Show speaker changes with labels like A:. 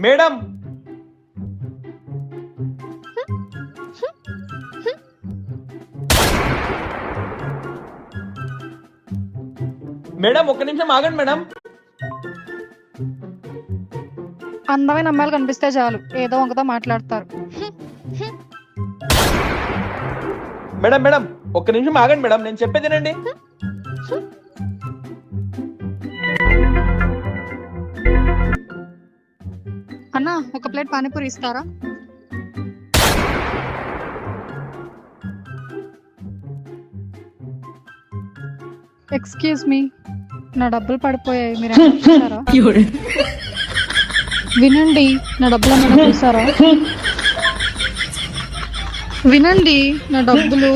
A: Madam madam ఒక్క నిమిషం ఆగండి మేడం.
B: అందమైన అమ్మాయిలు కనిపిస్తే చాలు ఏదో ఒకతో మాట్లాడతారు.
A: మేడం మేడం ఒక్క నిమిషం ఆగండి మేడం, నేను చెప్పేదేనండి.
B: అన్నా ఒక ప్లేట్ పానీపూరి ఇస్తారా? ఎక్స్క్యూజ్ మీ, నా డబ్బులు పడిపోయాయి, మీరు ఏమైనా చూసారా? వినండి, నా డబ్బులు ఏమైనా చూసారా? వినండి, నా డబ్బులు